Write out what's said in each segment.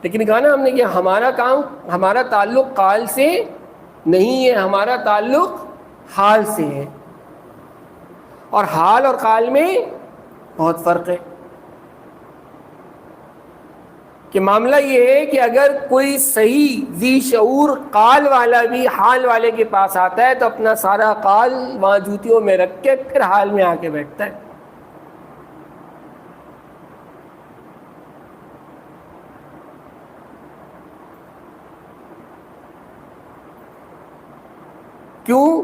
لیکن کہا نا ہم نے کہ ہمارا کام، ہمارا تعلق قال سے نہیں ہے، ہمارا تعلق حال سے ہے، اور حال اور قال میں بہت فرق ہے. کہ معاملہ یہ ہے کہ اگر کوئی صحیح ذی شعور قال والا بھی حال والے کے پاس آتا ہے تو اپنا سارا قال وہاں جوتیوں میں رکھ کے پھر حال میں آ کے بیٹھتا ہے. کیوں؟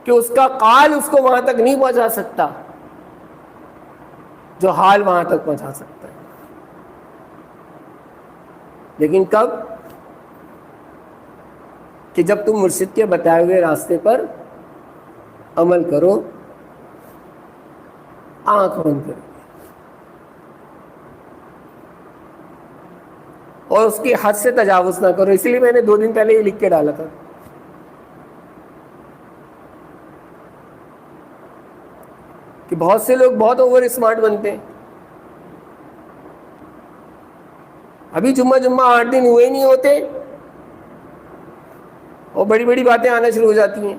کہ اس کا قال اس کو وہاں تک نہیں پہنچا سکتا جو حال وہاں تک پہنچا سکتا ہے. لیکن کب؟ کہ جب تم مرشد کے بتائے ہوئے راستے پر عمل کرو، آنکھ بند کرو اور اس کی حد سے تجاوز نہ کرو. اسی لیے میں نے 2 دن پہلے یہ لکھ کے ڈالا تھا کہ بہت سے لوگ بہت اوور اسمارٹ بنتے ہیں. ابھی جمعہ 8 دن ہوئے نہیں ہوتے اور بڑی بڑی باتیں آنا شروع ہو جاتی ہیں.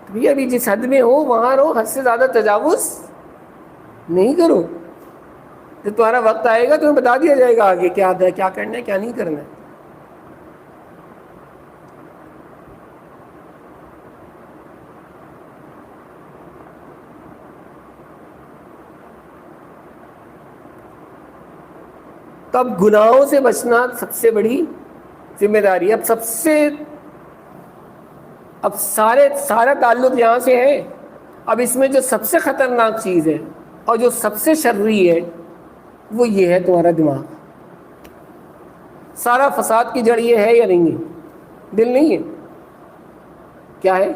تو ابھی جس حد میں ہو وہاں رہو، حد سے زیادہ تجاوز نہیں کرو. جب تمہارا وقت آئے گا تمہیں بتا دیا جائے گا آگے کیا کرنا ہے کیا نہیں کرنا ہے. تب گناہوں سے بچنا سب سے بڑی ذمہ داری ہے. اب سارا تعلق یہاں سے ہے. اب اس میں جو سب سے خطرناک چیز ہے اور جو سب سے شرری ہے وہ یہ ہے تمہارا دماغ. سارا فساد کی جڑ یہ ہے یا نہیں ہے؟ دل نہیں ہے، کیا ہے؟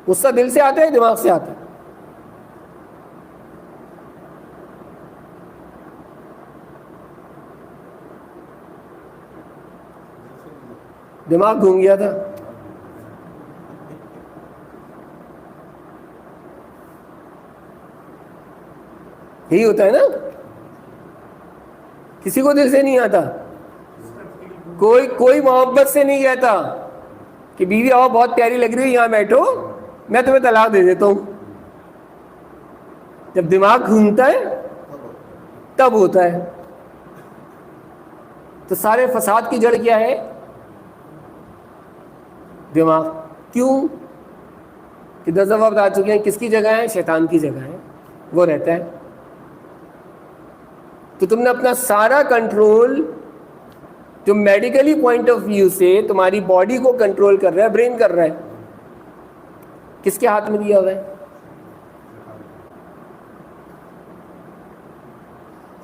غصہ دل سے آتا ہے دماغ سے آتا ہے؟ دماغ گھوم گیا تھا. یہی ہوتا ہے نا، کسی کو دل سے نہیں آتا. کوئی محبت سے نہیں کہتا کہ بیوی آؤ بہت پیاری لگ رہی ہے یہاں بیٹھو میں تمہیں طلاق دے دیتا ہوں. جب دماغ گھومتا ہے تب ہوتا ہے. تو سارے فساد کی جڑ کیا ہے؟ دماغ. کیوں؟ کہ 10 دفعہ بتا چکے ہیں کس کی جگہ ہے؟ شیطان کی جگہ ہے، وہ رہتا ہے. تو تم نے اپنا سارا کنٹرول جو میڈیکلی پوائنٹ آف ویو سے تمہاری باڈی کو کنٹرول کر رہا ہے، برین کر رہا ہے، کس کے ہاتھ میں دیا ہوا ہے؟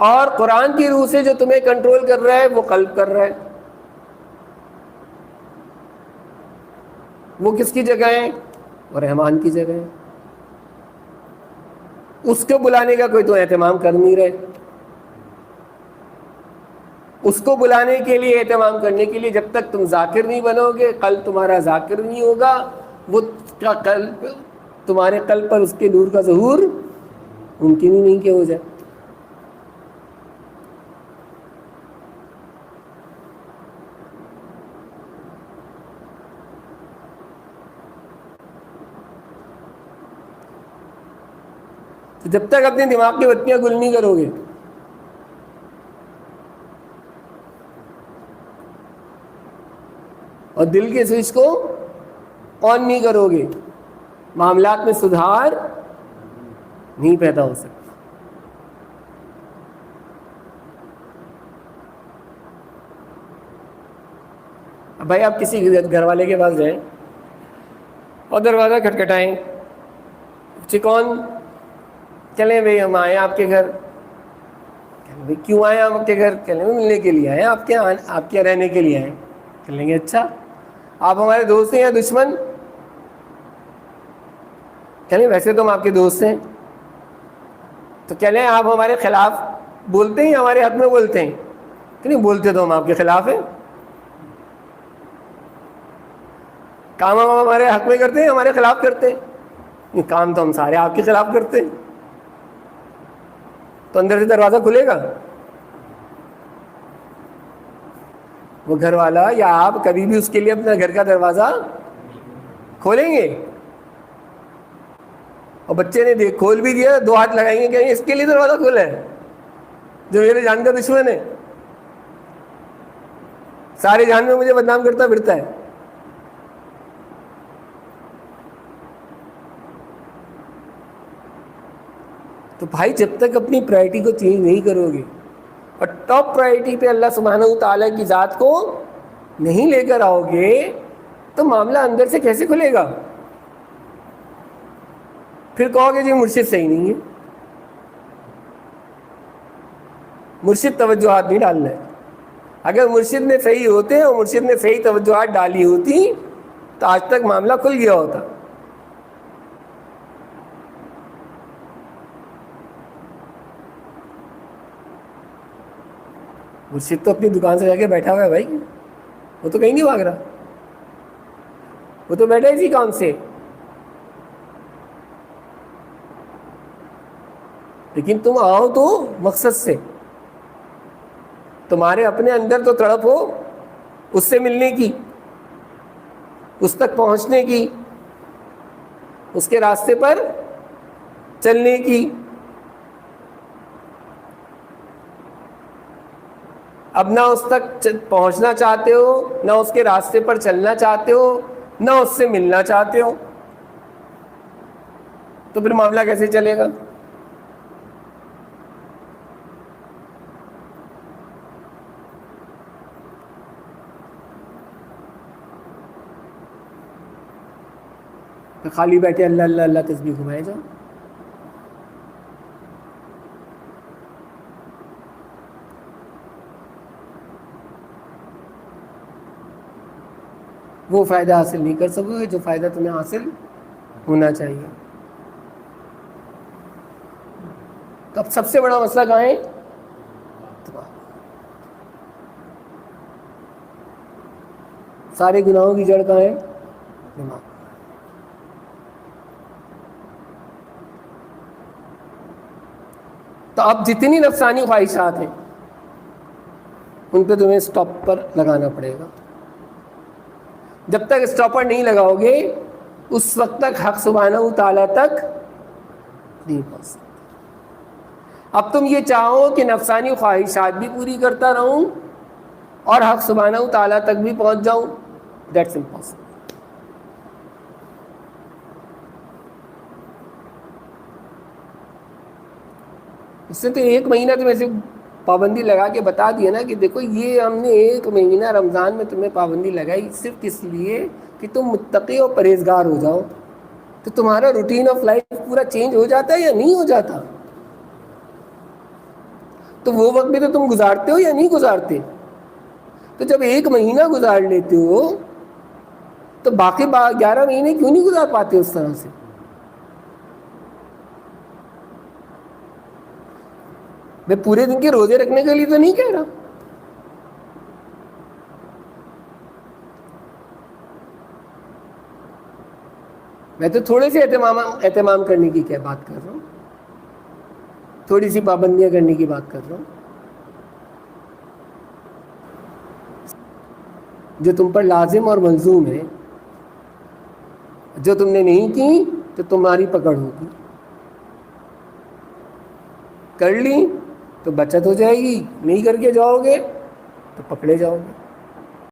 اور قرآن کی روح سے جو تمہیں کنٹرول کر رہا ہے وہ قلب کر رہا ہے. وہ کس کی جگہ ہے؟ وہ رحمان کی جگہ ہے. اس کو بلانے کا کوئی تو اہتمام کر نہیں رہے. اس کو بلانے کے لیے، اہتمام کرنے کے لیے، جب تک تم ذاکر نہیں بنو گے، قلب تمہارا ذاکر نہیں ہوگا، وہ قلب تمہارے قلب پر اس کے نور کا ظہور ممکن ہی نہیں کہ ہو جائے. تو جب تک اپنے دماغ کی بتیاں گل نہیں کرو گے اور دل کے سوئچ کو آن نہیں کرو گے، معاملات میں سدھار نہیں پیدا ہو سکتا. اب بھائی آپ کسی گھر والے کے پاس جائیں اور دروازہ کھٹکھٹائیں، کون؟ چلیں بھائی ہم آئے آپ کے گھر. بھائی کیوں آئے آپ کے گھر؟ کہہ لیں گے ملنے کے لیے آئے، آپ کے رہنے کے لیے آئے. کہہ لیں گے اچھا آپ ہمارے دوست ہیں یا دشمن؟ کہہ لیں ویسے تو ہم آپ کے دوست ہیں. تو کہہ لیں آپ ہمارے خلاف بولتے ہیں یا ہمارے حق میں بولتے ہیں؟ کہ نہیں بولتے تو ہم آپ کے خلاف ہیں. کام ہم ہمارے حق میں کرتے ہیں ہمارے خلاف کرتے ہیں؟ کام تو ہم سارے آپ کے خلاف کرتے ہیں. تو اندر سے دروازہ کھلے گا؟ وہ گھر والا یا آپ کبھی بھی اس کے لیے اپنا گھر کا دروازہ کھولیں گے؟ اور بچے نے کھول بھی دیا، 2 ہاتھ لگائیں گے کہ اس کے لیے دروازہ کھولا ہے جو میرے جان کا دشمن ہے، سارے جان میں مجھے بدنام کرتا پھرتا ہے. تو بھائی جب تک اپنی پرائرٹی کو چینج نہیں کرو گے اور ٹاپ پرائرٹی پہ اللہ سبحانہ و تعالیٰ کی ذات کو نہیں لے کر آؤ گے تو معاملہ اندر سے کیسے کھلے گا؟ پھر کہو گے جی مرشد صحیح نہیں ہے. مرشد توجہات نہیں ڈالنا ہے. اگر مرشد نے صحیح ہوتے اور مرشد نے صحیح توجہات ڈالی ہوتی تو آج تک معاملہ کھل گیا ہوتا. مرشد تو اپنی دکان سے جا کے بیٹھا ہوا ہے بھائی، وہ تو کہیں نہیں بھاگ رہا، وہ تو بیٹھا اسی کام سے. لیکن تم آؤ تو مقصد سے، تمہارے اپنے اندر تو تڑپ ہو اس سے ملنے کی، اس تک پہنچنے کی، اس کے راستے پر چلنے کی. اب نہ اس تک پہنچنا چاہتے ہو، نہ اس کے راستے پر چلنا چاہتے ہو، نہ اس سے ملنا چاہتے ہو، تو پھر معاملہ کیسے چلے گا؟ خالی بیٹھے اللہ اللہ اللہ تسبیح گھمائے جاؤ. وہ فائدہ حاصل نہیں کر سکو گے جو فائدہ تمہیں حاصل ہونا چاہیے. تو اب سب سے بڑا مسئلہ کہاں ہے؟ سارے گناہوں کی جڑ کہاں ہے؟ دماغ. تو اب جتنی نفسانی خواہشات ہیں ان پہ تمہیں اسٹاپ پر لگانا پڑے گا. جب تک اسٹاپر نہیں لگاؤ گے اس وقت تک حق سبحانہ و تعالیٰ تک نہیں پہنچ سکتے. اب تم یہ چاہو کہ نفسانی خواہشات بھی پوری کرتا رہوں اور حق سبحانہ و تعالیٰ تک بھی پہنچ جاؤں، دیٹس امپاسبل. اس سے تو 1 مہینہ تم ایسے پابندی لگا کے بتا دیا نا کہ دیکھو یہ ہم نے 1 مہینہ رمضان میں تمہیں پابندی لگائی صرف اس لیے کہ تم متقی اور پرہیزگار ہو جاؤ. تو تمہارا روٹین آف لائف پورا چینج ہو جاتا ہے یا نہیں ہو جاتا؟ تو وہ وقت بھی تو تم گزارتے ہو یا نہیں گزارتے؟ تو جب 1 مہینہ گزار لیتے ہو تو باقی 11 مہینے کیوں نہیں گزار پاتے اس طرح سے؟ میں پورے دن کے روزے رکھنے کے لیے تو نہیں کہہ رہا. میں تو تھوڑے سے اہتمام کرنے کی کیا بات کر رہا ہوں، تھوڑی سی پابندیاں کرنے کی بات کر رہا ہوں. جو تم پر لازم اور ملزوم ہے، جو تم نے نہیں کی تو تمہاری پکڑ ہوگی، کر لی تو بچت ہو جائے گی، نہیں کر کے جاؤ گے تو پکڑے جاؤ گے.